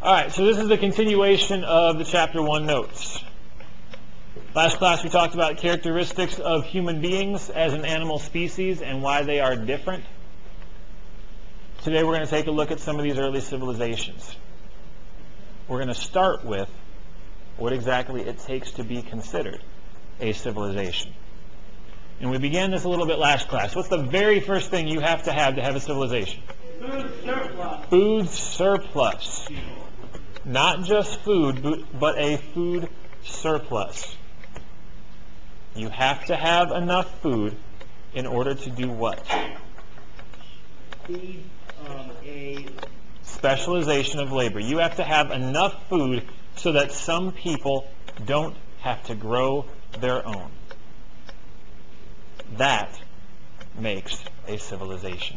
All right, so this is the continuation of the Chapter 1 notes. Last class we talked about characteristics of human beings as an animal species and why they are different. Today we're going to take a look at some of these early civilizations. We're going to start with what exactly it takes to be considered a civilization. And we began this a little bit last class. What's the very first thing you have to have a civilization? Food surplus. Food surplus. Not just food, but a food surplus. You have to have enough food in order to do what? Feed a specialization of labor. You have to have enough food so that some people don't have to grow their own. That makes a civilization.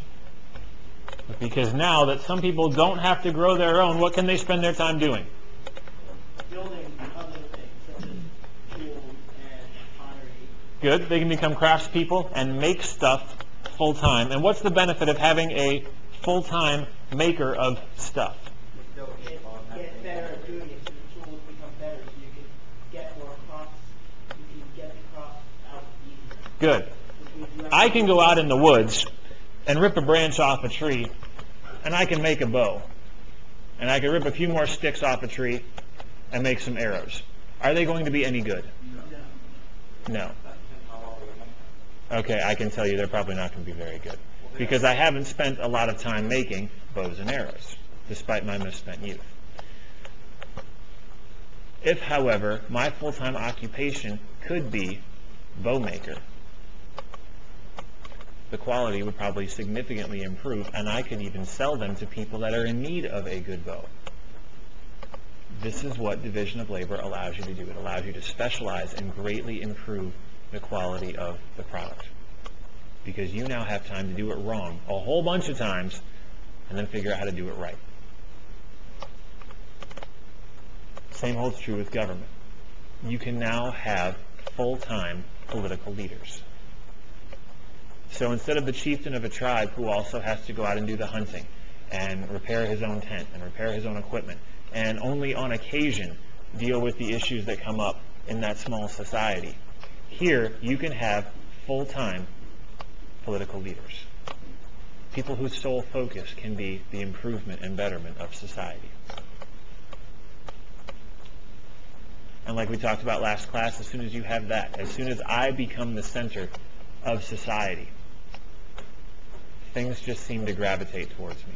Because now that some people don't have to grow their own, what can they spend their time doing? building other things such as tools and pottery. Good. They can become craftspeople and make stuff full-time. And what's the benefit of having a full-time maker of stuff? Get better at doing it, so the tools become better, so you can get more crops. You can get the crops out easier. Good. I can go out in the woods and rip a branch off a tree, and I can make a bow. And I can rip a few more sticks off a tree and make some arrows. Are they going to be any good? No. Okay, I can tell you they're probably not going to be very good. Because I haven't spent a lot of time making bows and arrows, despite my misspent youth. If, however, my full-time occupation could be bow maker, the quality would probably significantly improve, and I could even sell them to people that are in need of a good bow. This is what division of labor allows you to do. It allows you to specialize and greatly improve the quality of the product. Because you now have time to do it wrong a whole bunch of times and then figure out how to do it right. Same holds true with government. You can now have full-time political leaders. So instead of the chieftain of a tribe who also has to go out and do the hunting and repair his own tent and repair his own equipment and only on occasion deal with the issues that come up in that small society, here you can have full-time political leaders. People whose sole focus can be the improvement and betterment of society. And like we talked about last class, as soon as you have that, as soon as I become the center of society, things just seem to gravitate towards me.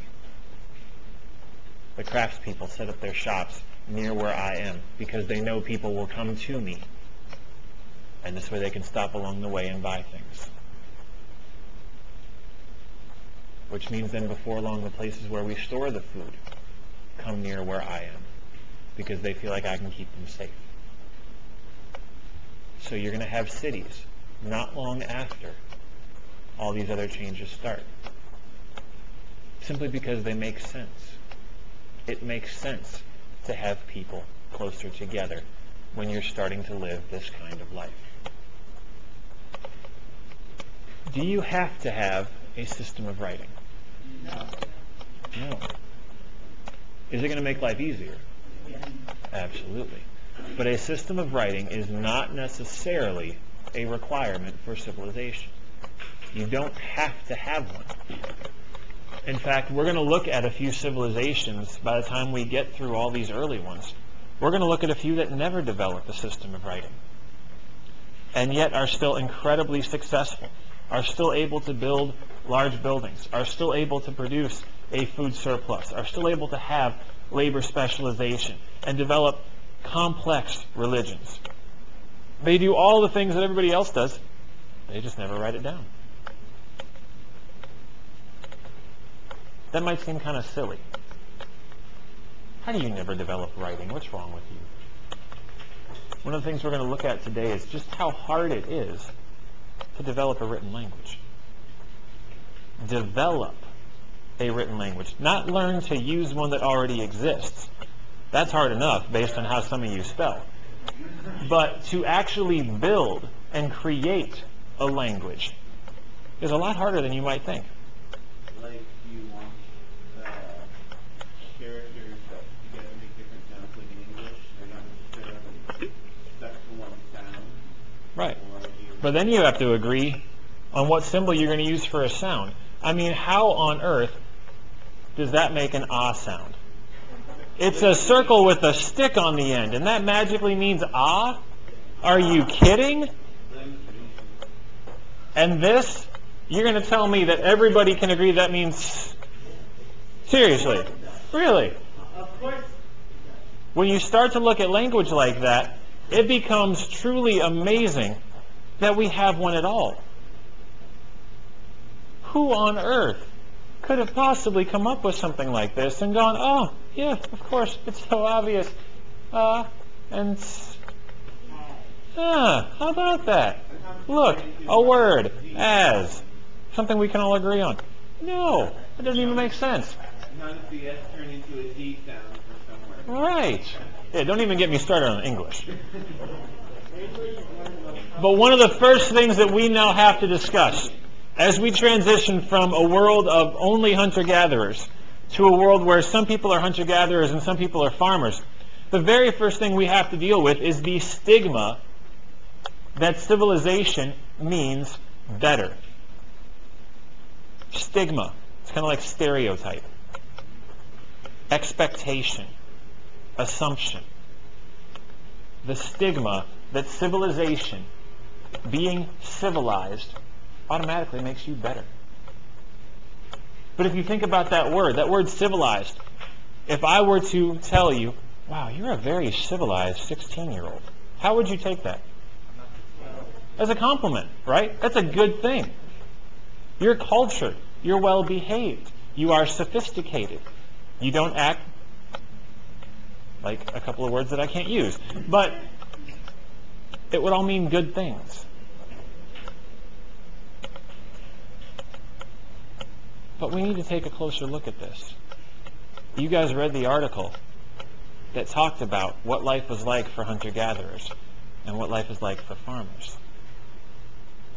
The craftspeople set up their shops near where I am because they know people will come to me. And this way they can stop along the way and buy things. Which means then before long the places where we store the food come near where I am because they feel like I can keep them safe. So you're going to have cities not long after all these other changes start. Simply because they make sense. It makes sense to have people closer together when you're starting to live this kind of life. Do you have to have a system of writing? No. Is it going to make life easier? Absolutely. But a system of writing is not necessarily a requirement for civilization. You don't have to have one. In fact, we're going to look at a few civilizations by the time we get through all these early ones. We're going to look at a few that never developed a system of writing and yet are still incredibly successful, are still able to build large buildings, are still able to produce a food surplus, are still able to have labor specialization and develop complex religions. They do all the things that everybody else does. They just never write it down. That might seem kind of silly. How do you never develop writing? What's wrong with you? One of the things we're going to look at today is just how hard it is to develop a written language. Develop a written language. Not learn to use one that already exists. That's hard enough based on how some of you spell. But to actually build and create a language is a lot harder than you might think. Like you want the characters that together But then you have to agree on what symbol you're going to use for a sound. I mean, how on earth does that make an ah sound? It's a circle with a stick on the end, and that magically means ah? Are you kidding? And this, you're going to tell me that everybody can agree that means... Seriously? Really? Of course. When you start to look at language like that, it becomes truly amazing that we have one at all. Who on earth could have possibly come up with something like this and gone, oh, yeah, of course, it's so obvious. How about that? Look, a word, as, something we can all agree on. No, it doesn't even make sense. How does the S turn into a D sound for somewhere? Right. Yeah, don't even get me started on English. But one of the first things that we now have to discuss as we transition from a world of only hunter-gatherers to a world where some people are hunter-gatherers and some people are farmers, the very first thing we have to deal with is the stigma that civilization means better. Stigma. It's kind of like stereotype. Expectation. Assumption. The stigma that civilization, being civilized, automatically makes you better. But if you think about that word civilized, if I were to tell you, wow, you're a very civilized 16-year-old, how would you take that? As a compliment, right? That's a good thing. You're cultured. You're well-behaved. You are sophisticated. You don't act like a couple of words that I can't use. But it would all mean good things. But we need to take a closer look at this. You guys read the article that talked about what life was like for hunter-gatherers and what life is like for farmers.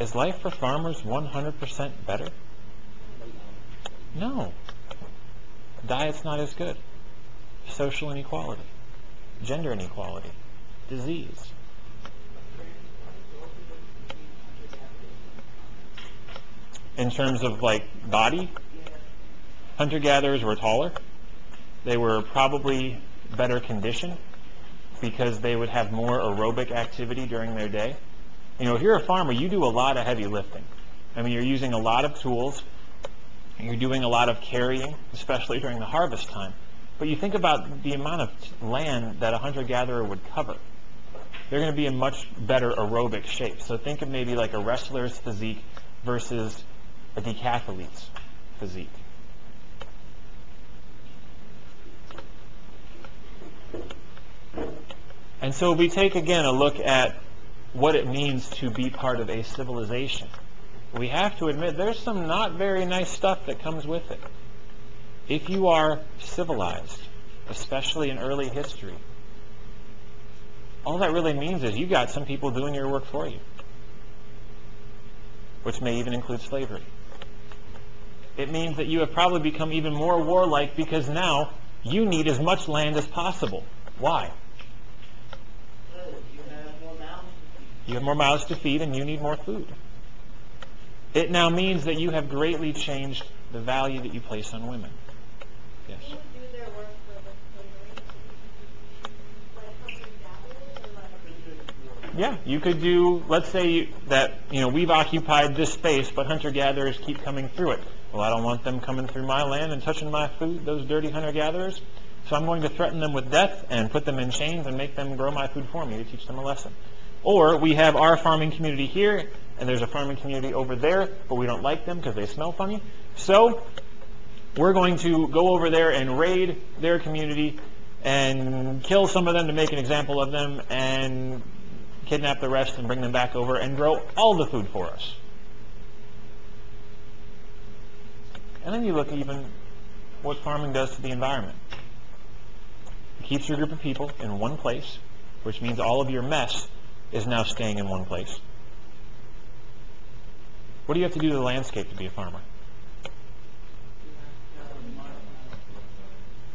Is life for farmers 100% better? No. Diet's not as good. Social inequality. Gender inequality. Disease. In terms of like body, hunter-gatherers were taller. They were probably better conditioned because they would have more aerobic activity during their day. You know, if you're a farmer, you do a lot of heavy lifting. I mean, you're using a lot of tools. You're doing a lot of carrying, especially during the harvest time. But you think about the amount of land that a hunter-gatherer would cover. They're going to be in much better aerobic shape. So think of maybe like a wrestler's physique versus a decathlete's physique. And so we take again a look at what it means to be part of a civilization. We have to admit there's some not very nice stuff that comes with it. If you are civilized, especially in early history, all that really means is you got some people doing your work for you, which may even include slavery. It means that you have probably become even more warlike because now you need as much land as possible. Why? You have more mouths to feed and you need more food. It now means that you have greatly changed the value that you place on women. Yes? Do their work for the slavery? Yeah, you could do, let's say that, you know, we've occupied this space, but hunter-gatherers keep coming through it. Well, I don't want them coming through my land and touching my food, those dirty hunter-gatherers. So I'm going to threaten them with death and put them in chains and make them grow my food for me to teach them a lesson. Or we have our farming community here, and there's a farming community over there, but we don't like them because they smell funny. So we're going to go over there and raid their community and kill some of them to make an example of them and kidnap the rest and bring them back over and grow all the food for us. And then you look at even what farming does to the environment. It keeps your group of people in one place, which means all of your mess is now staying in one place. What do you have to do to the landscape to be a farmer?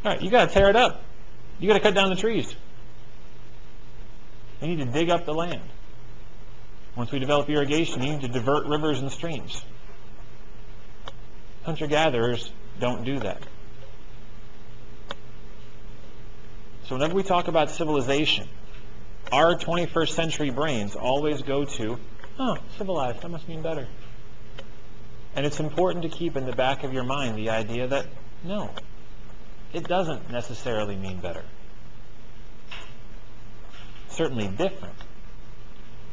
All right, you got to tear it up. You got to cut down the trees. You need to dig up the land. Once we develop irrigation, you need to divert rivers and streams. Hunter-gatherers don't do that. So whenever we talk about civilization, our 21st century brains always go to, oh, civilized, that must mean better. And it's important to keep in the back of your mind the idea that, no, it doesn't necessarily mean better. Certainly different.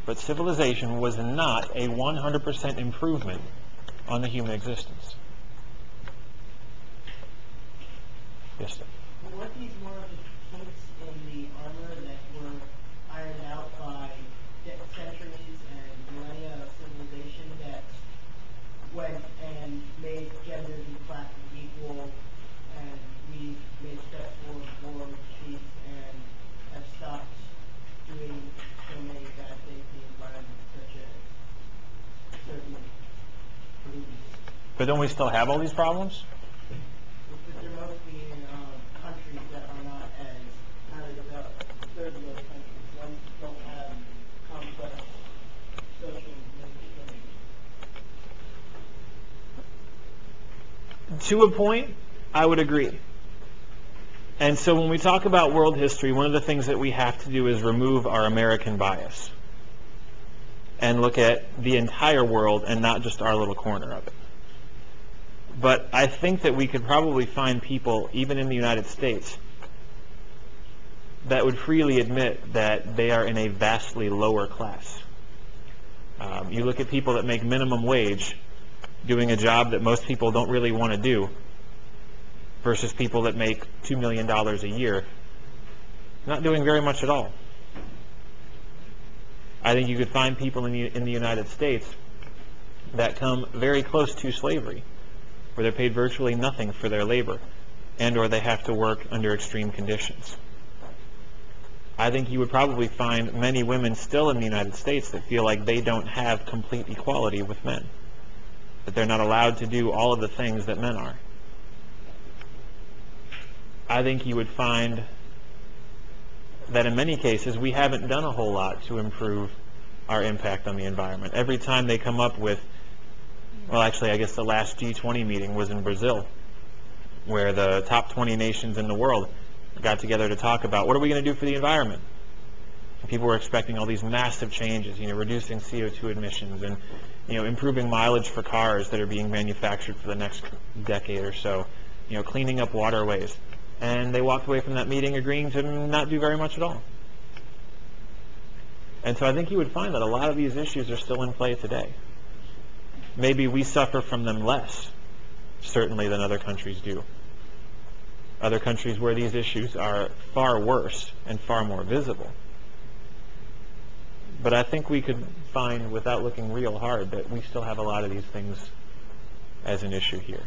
But civilization was not a 100% improvement on the human existence. Yes, sir. Were these more of the kinks in the armor that were ironed out by centuries and millennia of civilization that went and made gender and class equal, and we made steps forward for peace and have stopped doing so many bad things to the environment, such as certain pollutants? But don't we still have all these problems? But they're mostly in countries that are not as highly developed. Third world countries, ones that don't have complex social systems. To a point, I would agree. And so when we talk about world history, one of the things that we have to do is remove our American bias and look at the entire world and not just our little corner of it. But I think that we could probably find people, even in the United States, that would freely admit that they are in a vastly lower class. You look at people that make minimum wage doing a job that most people don't really want to do versus people that make $2 million a year not doing very much at all. I think you could find people in the United States that come very close to slavery, where they're paid virtually nothing for their labor, and or they have to work under extreme conditions. I think you would probably find many women still in the United States that feel like they don't have complete equality with men, that they're not allowed to do all of the things that men are. I think you would find that in many cases we haven't done a whole lot to improve our impact on the environment. Every time they come up with, well, actually, I guess the last G20 meeting was in Brazil, where the top 20 nations in the world got together to talk about what are we going to do for the environment. And people were expecting all these massive changes, reducing CO2 emissions and, improving mileage for cars that are being manufactured for the next decade or so, cleaning up waterways. And they walked away from that meeting agreeing to not do very much at all. And so I think you would find that a lot of these issues are still in play today. Maybe we suffer from them less, certainly, than other countries do. Other countries where these issues are far worse and far more visible. But I think we could find, without looking real hard, that we still have a lot of these things as an issue here.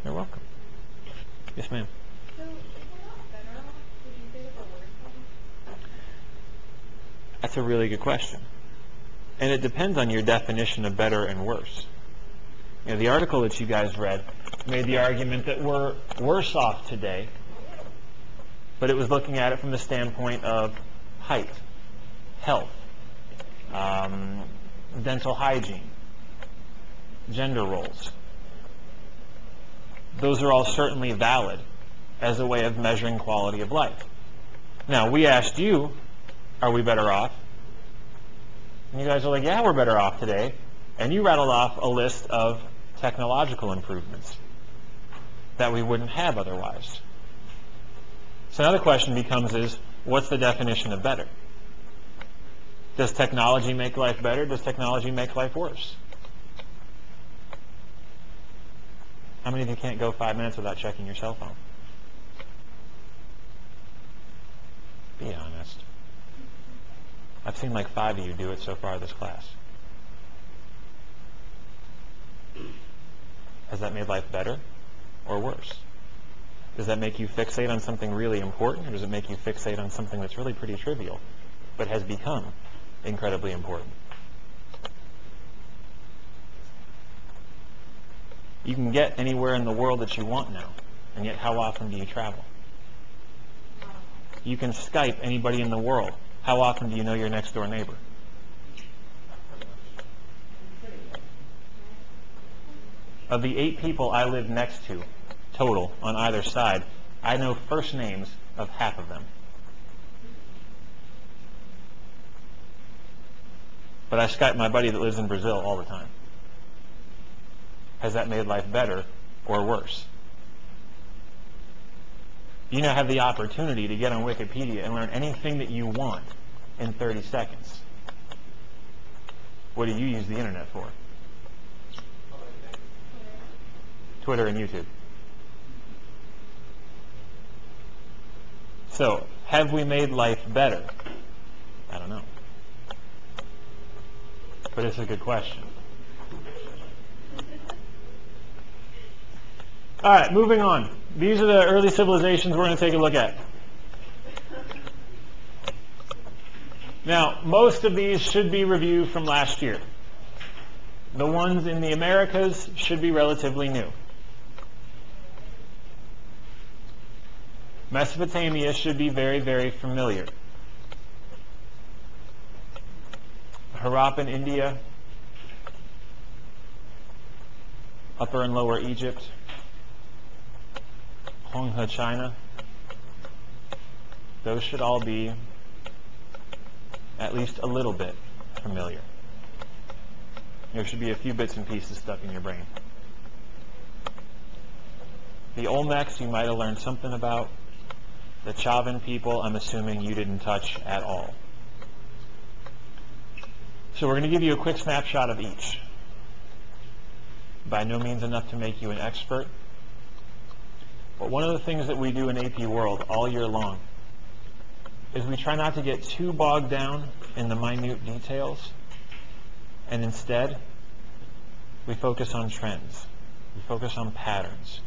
You're welcome. Yes, ma'am. So, if we're not better off, would you say that we're worse off? That's a really good question. And it depends on your definition of better and worse. The article that you guys read made the argument that we're worse off today, but it was looking at it from the standpoint of height, health, dental hygiene, gender roles. Those are all certainly valid as a way of measuring quality of life. Now, we asked you, are we better off? And you guys are like, yeah, we're better off today. And you rattled off a list of technological improvements that we wouldn't have otherwise. So now the question becomes is, what's the definition of better? Does technology make life better? Does technology make life worse? How many of you can't go 5 minutes without checking your cell phone? Be honest. I've seen like 5 of you do it so far this class. Has that made life better or worse? Does that make you fixate on something really important, or does it make you fixate on something that's really pretty trivial but has become incredibly important? You can get anywhere in the world that you want now, and yet how often do you travel? You can Skype anybody in the world. How often do you know your next door neighbor? of the 8 people I live next to, total, on either side, I know first names of half of them. But I Skype my buddy that lives in Brazil all the time. Has that made life better or worse? You now have the opportunity to get on Wikipedia and learn anything that you want in 30 seconds. What do you use the internet for? Twitter and YouTube. So, have we made life better? I don't know. But it's a good question. All right, moving on. These are the early civilizations we're going to take a look at. Now, most of these should be reviewed from last year. The ones in the Americas should be relatively new. Mesopotamia should be very, very familiar. Harappan India, Upper and Lower Egypt, Honghe China, those should all be at least a little bit familiar. There should be a few bits and pieces stuck in your brain. The Olmecs you might have learned something about. The Chavan people, I'm assuming you didn't touch at all. So we're going to give you a quick snapshot of each. By no means enough to make you an expert. But one of the things that we do in AP World all year long is we try not to get too bogged down in the minute details, and instead we focus on trends. We focus on patterns.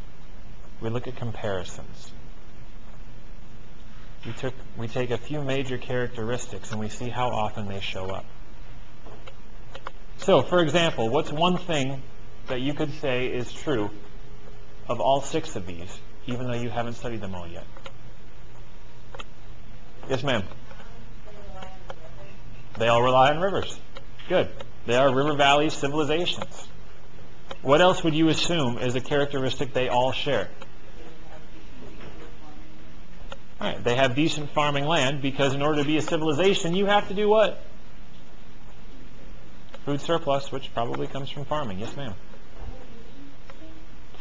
We look at comparisons. We take a few major characteristics and we see how often they show up. So, for example, what's one thing that you could say is true of all 6 of these, even though you haven't studied them all yet? Yes, ma'am. They all rely on rivers. Good. They are river valley civilizations. What else would you assume is a characteristic they all share? All right, they have decent farming land because in order to be a civilization, you have to do what? Food surplus, which probably comes from farming. Yes, ma'am.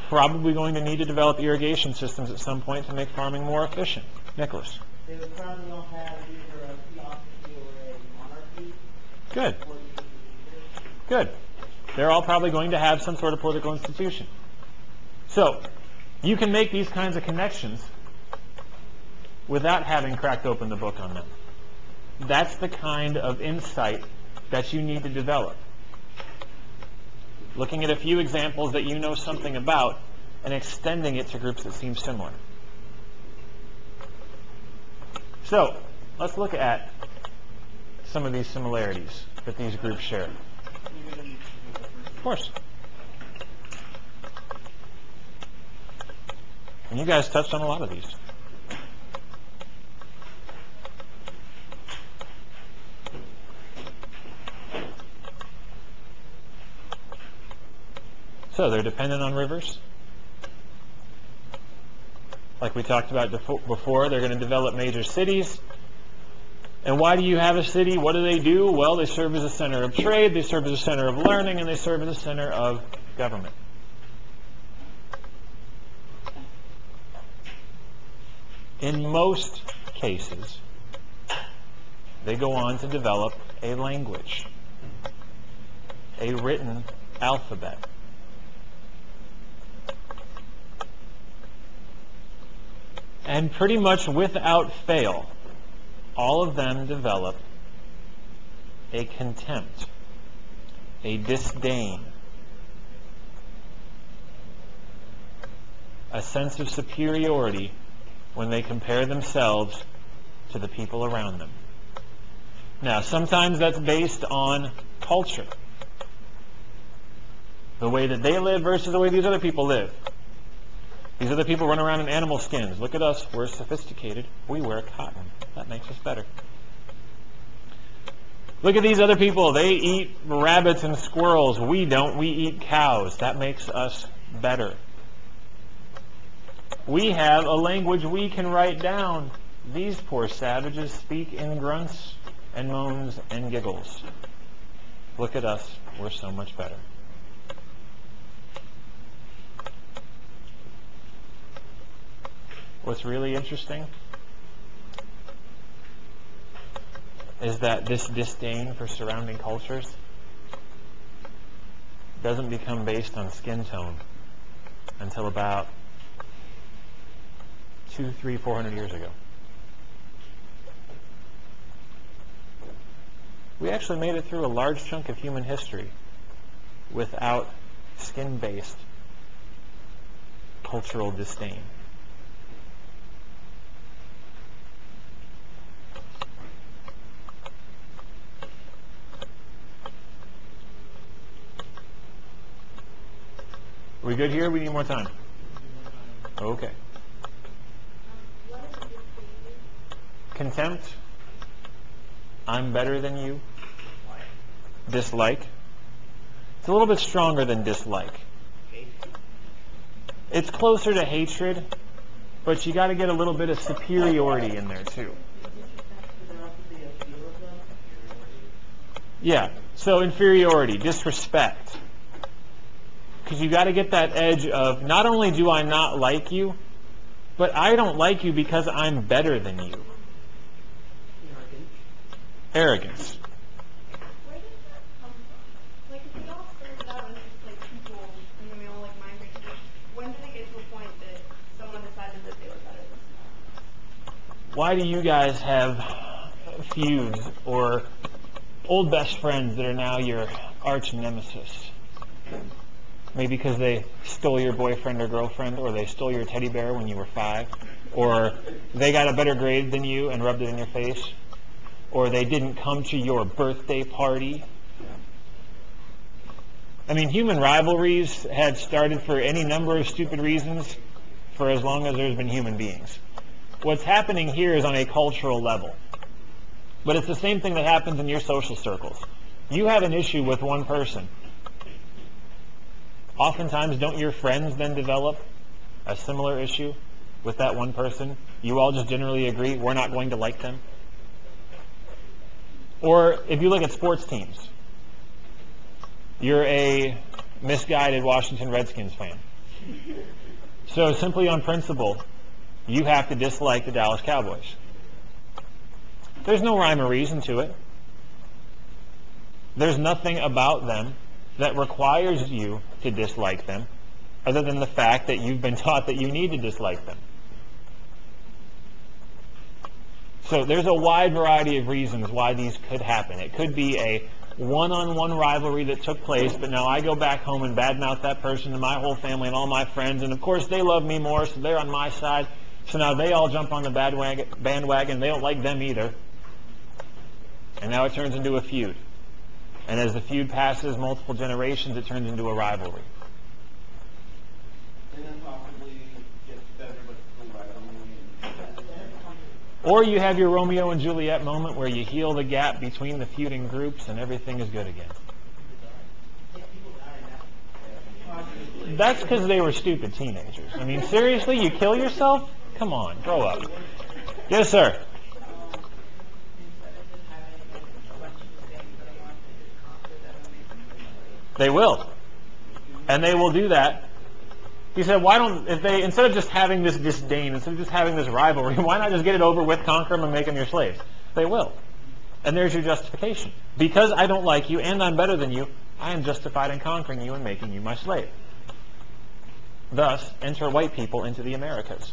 Probably going to need to develop irrigation systems at some point to make farming more efficient. Nicholas. They would probably all have either a theocracy or a monarchy. Good. Good. They're all probably going to have some sort of political institution. So, you can make these kinds of connections without having cracked open the book on them. That's the kind of insight that you need to develop. Looking at a few examples that you know something about and extending it to groups that seem similar. So, let's look at some of these similarities that these groups share. Of course. And you guys touched on a lot of these. So they're dependent on rivers. Like we talked about before, they're going to develop major cities. And why do you have a city? What do? Well, they serve as a center of trade, they serve as a center of learning, and they serve as a center of government. In most cases, they go on to develop a language, a written alphabet. And pretty much without fail, all of them develop a contempt, a disdain, a sense of superiority when they compare themselves to the people around them. Now, sometimes that's based on culture. The way that they live versus the way these other people live. These other people run around in animal skins. Look at us. We're sophisticated. We wear cotton. That makes us better. Look at these other people. They eat rabbits and squirrels. We don't. We eat cows. That makes us better. We have a language we can write down. These poor savages speak in grunts and moans and giggles. Look at us. We're so much better. What's really interesting is that this disdain for surrounding cultures doesn't become based on skin tone until about 200, 300, 400 years ago. We actually made it through a large chunk of human history without skin-based cultural disdain. Are we good here? We need more time. Okay. What is the disdain? Contempt. I'm better than you. Dislike. It's a little bit stronger than dislike. It's closer to hatred, but you got to get a little bit of superiority in there too. Yeah. So inferiority, disrespect. Because you got to get that edge of not only do I not like you, but I don't like you because I'm better than you. Arrogance. Where did that come from? Like, if we all started out as just like people, and then we all like migrated, when did it get to a point that someone decided that they were better than someone else? Why do you guys have feuds or old best friends that are now your arch nemesis? Maybe because they stole your boyfriend or girlfriend, or they stole your teddy bear when you were 5, or they got a better grade than you and rubbed it in your face, or they didn't come to your birthday party. I mean, human rivalries had started for any number of stupid reasons for as long as there's been human beings. What's happening here is on a cultural level. But it's the same thing that happens in your social circles. You have an issue with one person. Oftentimes, don't your friends then develop a similar issue with that one person? You all just generally agree, we're not going to like them. Or if you look at sports teams, you're a misguided Washington Redskins fan. So simply on principle, you have to dislike the Dallas Cowboys. There's no rhyme or reason to it. There's nothing about them that requires you to dislike them, other than the fact that you've been taught that you need to dislike them. So there's a wide variety of reasons why these could happen. It could be a one-on-one rivalry that took place, but now I go back home and badmouth that person to my whole family and all my friends, and of course they love me more, so they're on my side. So now they all jump on the bandwagon. They don't like them either. And now it turns into a feud. And as the feud passes multiple generations, it turns into a rivalry. And then possibly gets better, but still rivalry. Or you have your Romeo and Juliet moment where you heal the gap between the feuding groups and everything is good again. That's because they were stupid teenagers. I mean, seriously, you kill yourself? Come on, grow up. Yes, sir. They will. And they will do that. He said, why don't, if they, instead of just having this disdain, instead of just having this rivalry, why not just get it over with, conquer them, and make them your slaves? They will. And there's your justification. Because I don't like you and I'm better than you, I am justified in conquering you and making you my slave. Thus, enter white people into the Americas.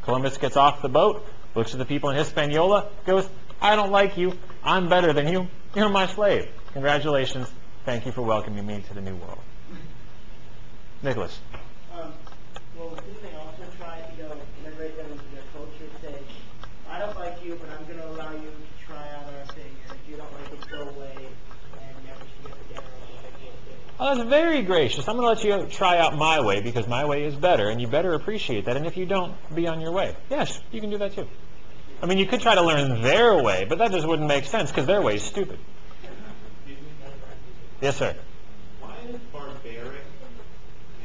Columbus gets off the boat, looks at the people in Hispaniola, goes, I don't like you, I'm better than you, you're my slave. Congratulations. Thank you for welcoming me to the New World. Nicholas. Well, didn't they also try to go integrate them into their culture, say, I don't like you, but I'm going to allow you to try out our thing, and if you don't like it, go away, and never see us again, or like it. Oh, that's very gracious. I'm going to let you try out my way because my way is better, and you better appreciate that. And if you don't, be on your way. Yes, you can do that too. I mean, you could try to learn their way, but that just wouldn't make sense because their way is stupid. Yes, sir. Why is barbaric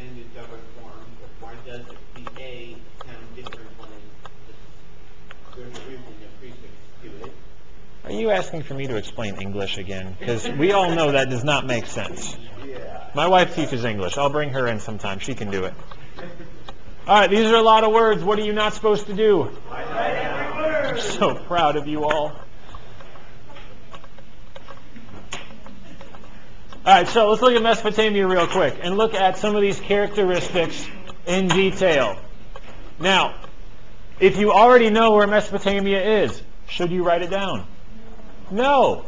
ended up may sound different when you're using a prefix to it. Are you asking for me to explain English again? Because we all know that does not make sense. Yeah. My wife teaches English. I'll bring her in sometime. She can do it. All right, these are a lot of words. What are you not supposed to do? I'm so proud of you all. All right, so let's look at Mesopotamia real quick and look at some of these characteristics in detail. Now, if you already know where Mesopotamia is, should you write it down? No.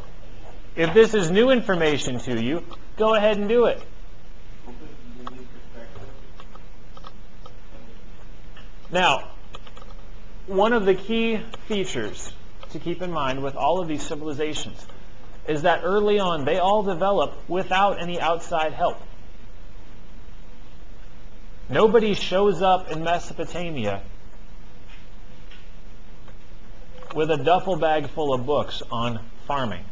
If this is new information to you, go ahead and do it. Now, one of the key features to keep in mind with all of these civilizations is that early on they all develop without any outside help. Nobody shows up in Mesopotamia with a duffel bag full of books on farming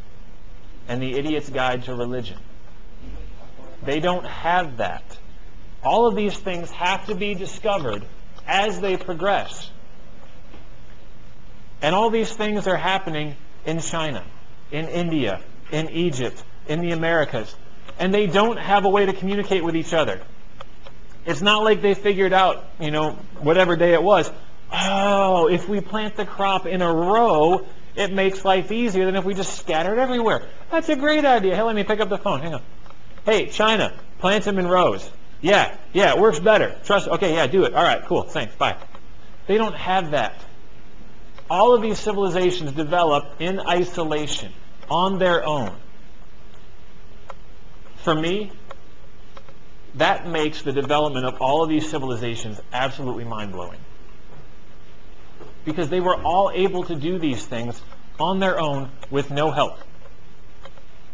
and the Idiot's Guide to Religion. They don't have that. All of these things have to be discovered as they progress. And all these things are happening in China, in India, in Egypt, in the Americas. And they don't have a way to communicate with each other. It's not like they figured out, whatever day it was, oh, if we plant the crop in a row, it makes life easier than if we just scatter it everywhere. That's a great idea. Hey, let me pick up the phone. Hang on. Hey, China, plant them in rows. Yeah, it works better. Trust. Okay, yeah, do it. All right, cool. Thanks. Bye. They don't have that. All of these civilizations develop in isolation, on their own. For me, that makes the development of all of these civilizations absolutely mind-blowing. Because they were all able to do these things on their own with no help.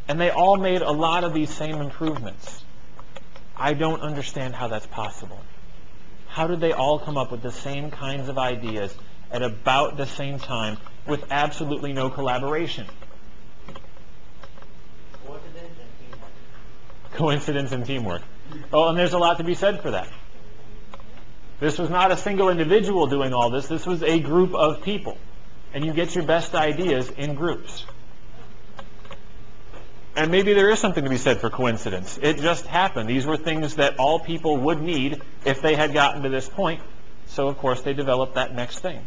And they all made a lot of these same improvements. I don't understand how that's possible. How did they all come up with the same kinds of ideas at about the same time with absolutely no collaboration? Coincidence and teamwork. Oh, and there's a lot to be said for that. This was not a single individual doing all this. This was a group of people. And you get your best ideas in groups. And maybe there is something to be said for coincidence. It just happened. These were things that all people would need if they had gotten to this point. So, of course, they developed that next thing.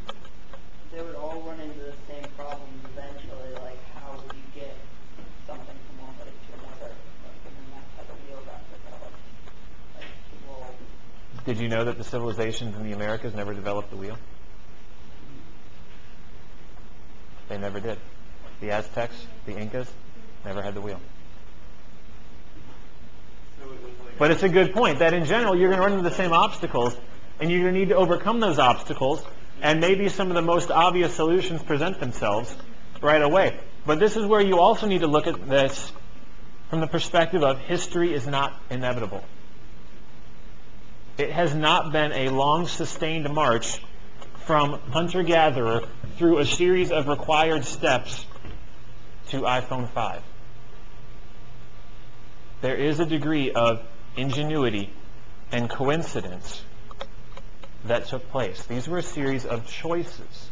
They would all run into the same problems eventually, like how would you get something from one place to another? And then that's how the wheel got developed. Did you know that the civilizations in the Americas never developed the wheel? They never did. The Aztecs, the Incas, never had the wheel. But it's a good point that in general you're going to run into the same obstacles and you're going to need to overcome those obstacles, and maybe some of the most obvious solutions present themselves right away. But this is where you also need to look at this from the perspective of history is not inevitable. It has not been a long sustained march from hunter-gatherer through a series of required steps to iPhone 5. There is a degree of ingenuity and coincidence that took place. These were a series of choices.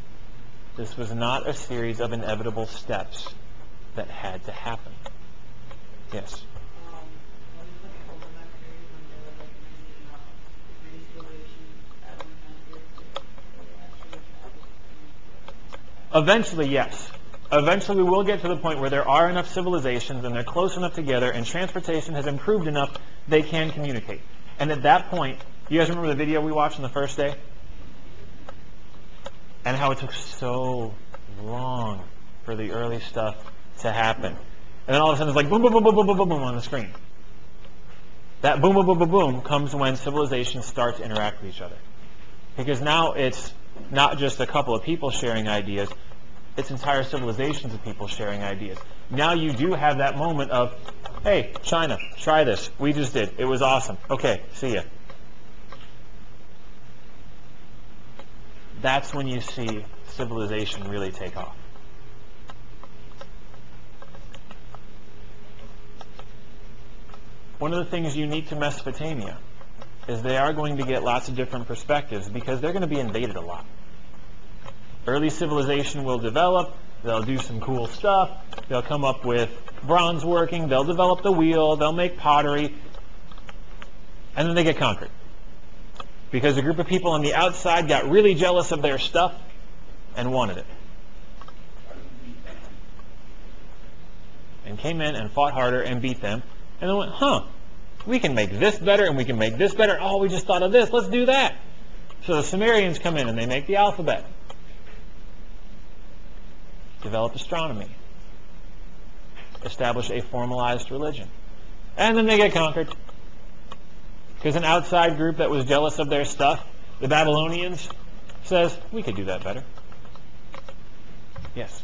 This was not a series of inevitable steps that had to happen. Yes? Eventually, yes. Eventually, we will get to the point where there are enough civilizations and they're close enough together and transportation has improved enough they can communicate. And at that point, you guys remember the video we watched on the first day? And how it took so long for the early stuff to happen. And then all of a sudden it's like boom, boom, boom, boom, boom, boom, boom, boom on the screen. That boom, boom, boom, boom, boom comes when civilizations start to interact with each other. Because now it's not just a couple of people sharing ideas, it's entire civilizations of people sharing ideas. Now you do have that moment of, hey, China, try this. We just did. It was awesome. Okay, see ya. That's when you see civilization really take off. One of the things unique to Mesopotamia is they are going to get lots of different perspectives because they're going to be invaded a lot. Early civilization will develop, they'll do some cool stuff, they'll come up with bronze working, they'll develop the wheel, they'll make pottery, and then they get conquered. Because a group of people on the outside got really jealous of their stuff and wanted it. And came in and fought harder and beat them, and then went, we can make this better and we can make this better. Oh, we just thought of this, let's do that. So the Sumerians come in and they make the alphabet. Develop astronomy. Establish a formalized religion. And then they get conquered. Because an outside group that was jealous of their stuff, the Babylonians, says, we could do that better. Yes?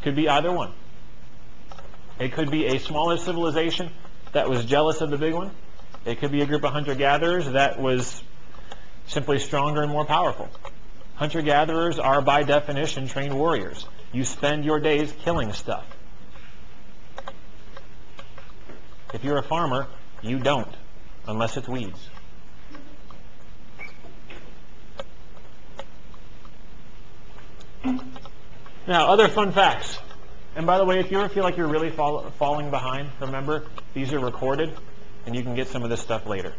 Could be either one. It could be a smaller civilization that was jealous of the big one. It could be a group of hunter-gatherers that was simply stronger and more powerful. Hunter-gatherers are, by definition, trained warriors. You spend your days killing stuff. If you're a farmer, you don't, unless it's weeds. Now, other fun facts. And by the way, if you ever feel like you're really falling behind, remember, these are recorded, and you can get some of this stuff later.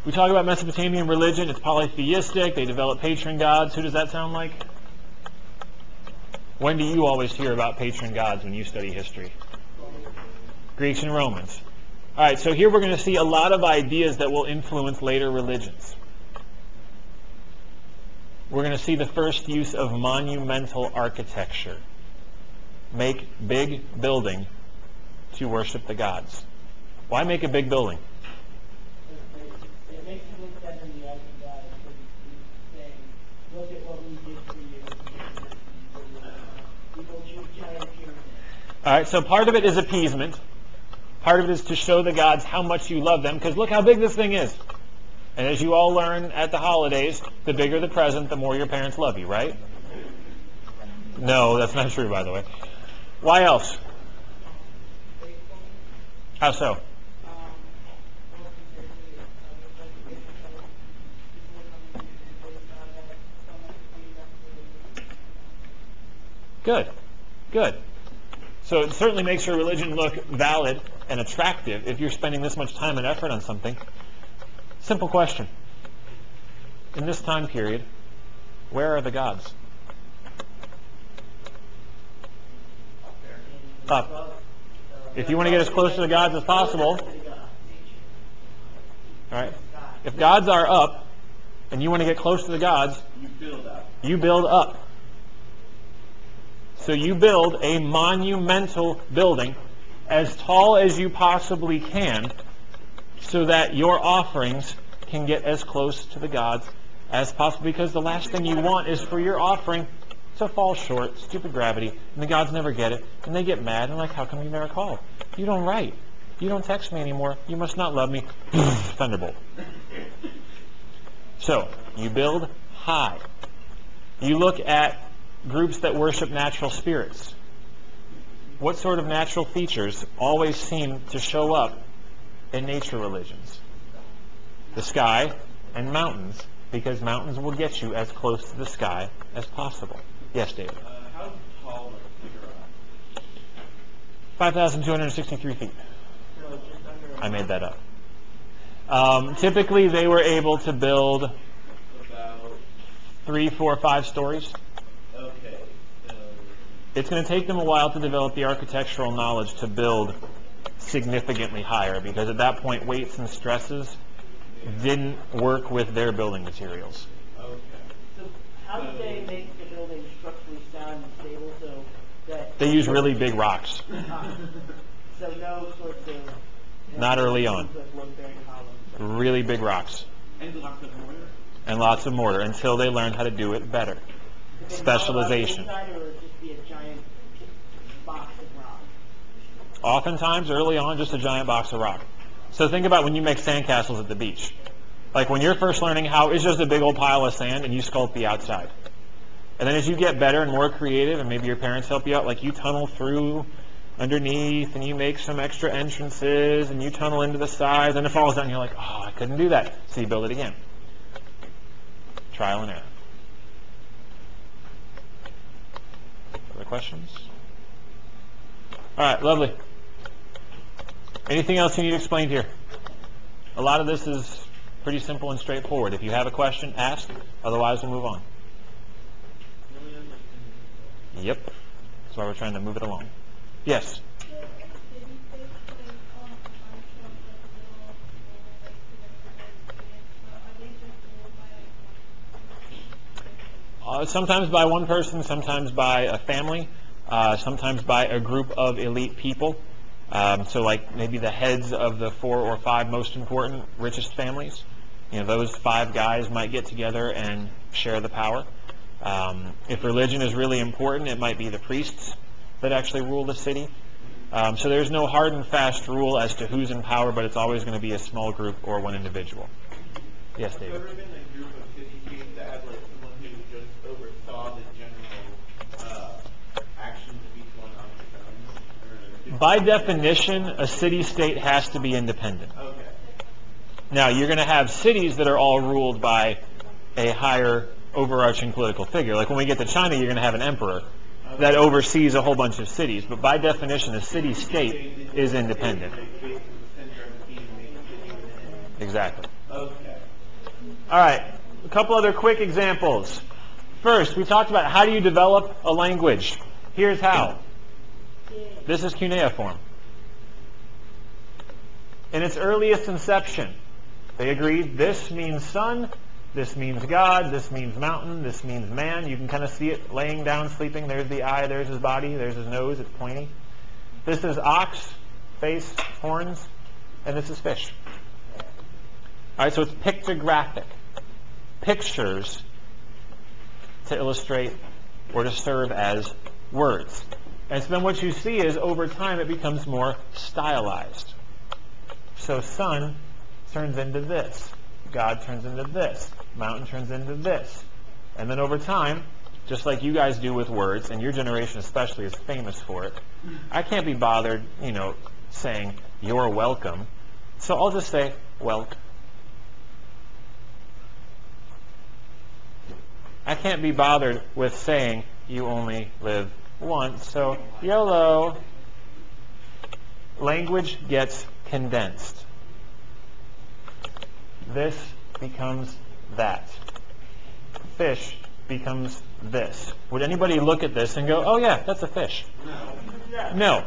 We talk about Mesopotamian religion. It's polytheistic. They develop patron gods. Who does that sound like? When do you always hear about patron gods when you study history? Greeks and Romans. All right, so here we're going to see a lot of ideas that will influence later religions. We're going to see the first use of monumental architecture. Make big building to worship the gods. Why make a big building? It makes you look better in the eyes of God. He's saying, look at what we did for you. We built you a giant pyramid. All right, so part of it is appeasement. Part of it is to show the gods how much you love them, because look how big this thing is. And as you all learn at the holidays, the bigger the present, the more your parents love you, right? No, that's not true, by the way. Why else? How so? Good. Good. So it certainly makes your religion look valid and attractive if you're spending this much time and effort on something. Simple question. In this time period, where are the gods? Up. If you want to get as close to the gods as possible, all right? If gods are up and you want to get close to the gods, you build up. So you build a monumental building as tall as you possibly can so that your offerings can get as close to the gods as possible, because the last thing you want is for your offering to fall short, stupid gravity, and the gods never get it, and they get mad and like, how come you never called? You don't write. You don't text me anymore. You must not love me. Thunderbolt. So, you build high. You look at groups that worship natural spirits. What sort of natural features always seem to show up in nature religions? The sky and mountains, because mountains will get you as close to the sky as possible. Yes, David? How tall was the figure? 5,263 feet. So just under I made that up. Typically, they were able to build About, 3, 4, 5 stories. okay, so, It's going to take them a while to develop the architectural knowledge to build significantly higher, because at that point, weights and stresses didn't work with their building materials. okay. So how do they make the building structurally sound and stable so that... They use really big rocks. So no sorts of... Not early on. Load-bearing columns. Really big rocks. And lots of mortar? And lots of mortar until they learned how to do it better. Specialization. Inside, or just be a giant box of rock? Oftentimes, early on, just a giant box of rock. So think about when you make sandcastles at the beach. Like when you're first learning how it's just a big old pile of sand and you sculpt the outside. And then as you get better and more creative, and maybe your parents help you out, like you tunnel through underneath, and you make some extra entrances, and you tunnel into the sides, and it falls down, and you're like, oh, I couldn't do that. So you build it again. Trial and error. Other questions? All right, lovely. Anything else you need explained here? A lot of this is pretty simple and straightforward. If you have a question, ask. Otherwise, we'll move on. Yep. That's why we're trying to move it along. Yes? Sometimes by one person, sometimes by a family, sometimes by a group of elite people. So like maybe the heads of the 4 or 5 most important, richest families. You know, those 5 guys might get together and share the power. If religion is really important, it might be the priests that actually rule the city. So there's no hard and fast rule as to who's in power, but it's always going to be a small group or one individual. Yes, David? Have there ever been a group of city-states that had like someone who just oversaw the general actions of each one on its own? By definition, a city-state has to be independent. Okay. Now, you're going to have cities that are all ruled by a higher overarching political figure. Like when we get to China, you're going to have an emperor that oversees a whole bunch of cities. But by definition, a city-state is independent. Exactly. Okay. All right, a couple other quick examples. First, we talked about how do you develop a language. Here's how. This is cuneiform. In its earliest inception, they agreed this means sun, this means God, this means mountain, this means man. You can kind of see it laying down, sleeping. There's the eye, there's his body, there's his nose, it's pointy. This is ox, face, horns, and this is fish. All right, so it's pictographic. Pictures to illustrate or to serve as words. And so then what you see is over time it becomes more stylized. So sun turns into this. God turns into this. Mountain turns into this. And then over time, just like you guys do with words, and your generation especially is famous for it, I can't be bothered, saying, you're welcome. So I'll just say, welk. I can't be bothered with saying, you only live once. So, YOLO. Language gets condensed. This becomes that. Fish becomes this. Would anybody look at this and go, oh yeah, that's a fish? No.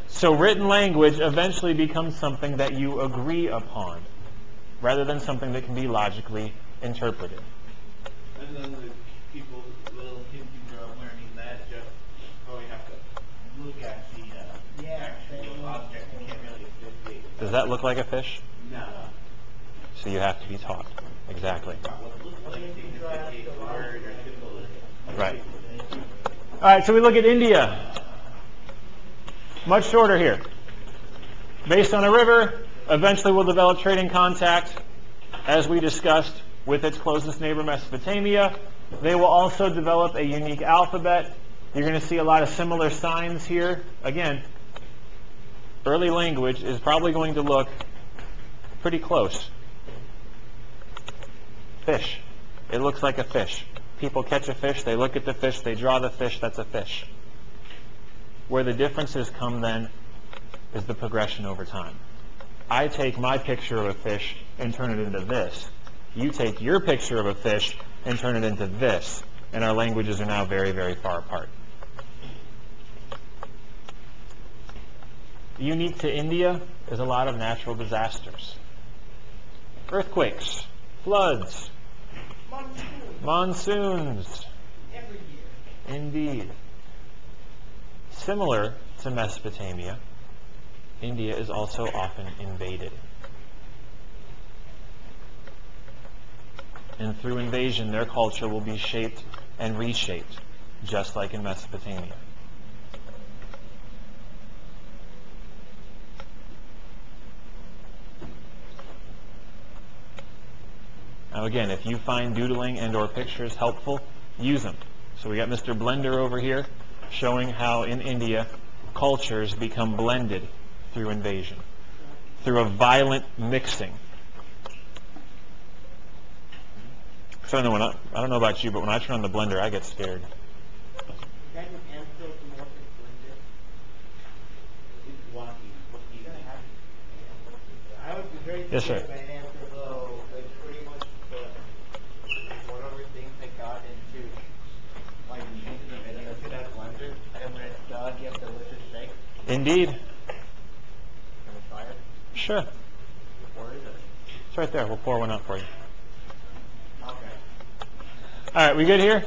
So written language eventually becomes something that you agree upon, rather than something that can be logically interpreted. And then the people, little kids who grow up learning that just probably have to look at the actual object and can't really associate. Does that look like a fish? No. So you have to be taught. Exactly. Right. All right, so we look at India. Much shorter here. Based on a river, eventually we'll develop trading contact, as we discussed, with its closest neighbor, Mesopotamia. They will also develop a unique alphabet. You're going to see a lot of similar signs here. Again, early language is probably going to look pretty close. Fish. It looks like a fish. People catch a fish, they look at the fish, they draw the fish, that's a fish. Where the differences come then is the progression over time. I take my picture of a fish and turn it into this. You take your picture of a fish and turn it into this. And our languages are now very, very far apart. Unique to India is a lot of natural disasters. Earthquakes, floods, monsoons. Every year. Indeed. Similar to Mesopotamia, India is also often invaded. And through invasion, their culture will be shaped and reshaped, just like in Mesopotamia. Now again, if you find doodling and or pictures helpful, use them. So we got Mr. Blender over here showing how in India cultures become blended through invasion, through a violent mixing. So I don't know about you, but when I turn on the blender, I get scared. Is that an anthropomorphic blender? It's wonky. You're gonna have to. I would be very Yes, sir. scared by an anthropo. It's pretty much whatever things they got into, like into the video to that blender, and when it's done, you have delicious shake. Indeed. Can we try it? Sure. Or is it? It's right there. We'll pour one out for you. Okay. All right, we good here?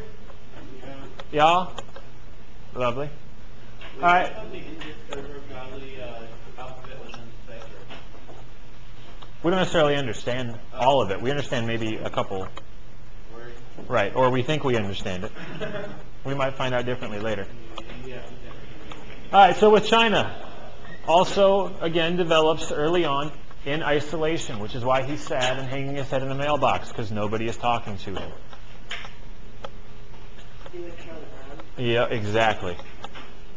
Yeah. Y'all? Lovely. All right. The Indian server probably alphabet was unsacred. We don't necessarily understand all of it. We understand maybe a couple. Word. Right, or we think we understand it. We might find out differently later. Yeah. All right, so with China, also, again, develops early on in isolation, which is why he's sad and hanging his head in the mailbox, because nobody is talking to him. Yeah, exactly.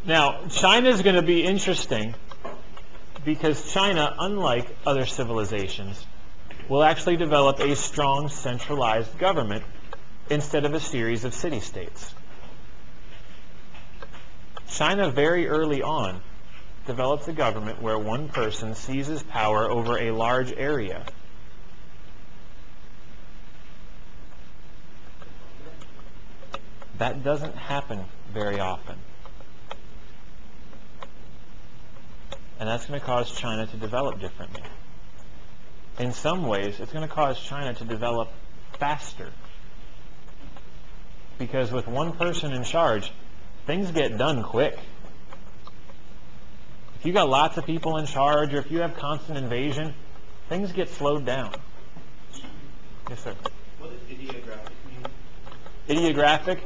Now, China is going to be interesting because China, unlike other civilizations, will actually develop a strong centralized government instead of a series of city-states. China very early on develops a government where one person seizes power over a large area. That doesn't happen very often. And that's going to cause China to develop differently. In some ways, it's going to cause China to develop faster. Because with one person in charge, things get done quick. If you got lots of people in charge, or if you have constant invasion, things get slowed down. Yes, sir. What does ideographic mean? Ideographic?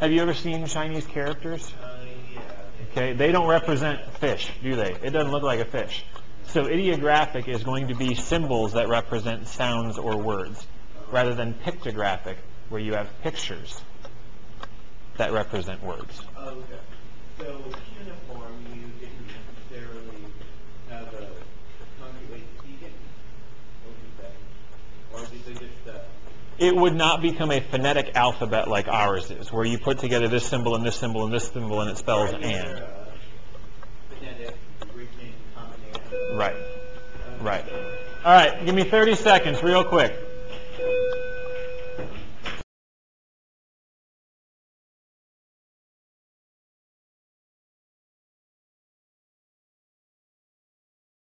Have you ever seen Chinese characters? Yeah. Okay, they don't represent fish, do they? It doesn't look like a fish. So ideographic is going to be symbols that represent sounds or words, rather than pictographic, where you have pictures that represent words. Oh, okay. So with Cuneiform, you didn't necessarily have a concrete way to speak it? What would you say? Or did they just... It would not become a phonetic alphabet like ours is, where you put together this symbol and this symbol and this symbol and it spells and. Phonetic, written combination. Right. Right. All right, give me 30 seconds real quick.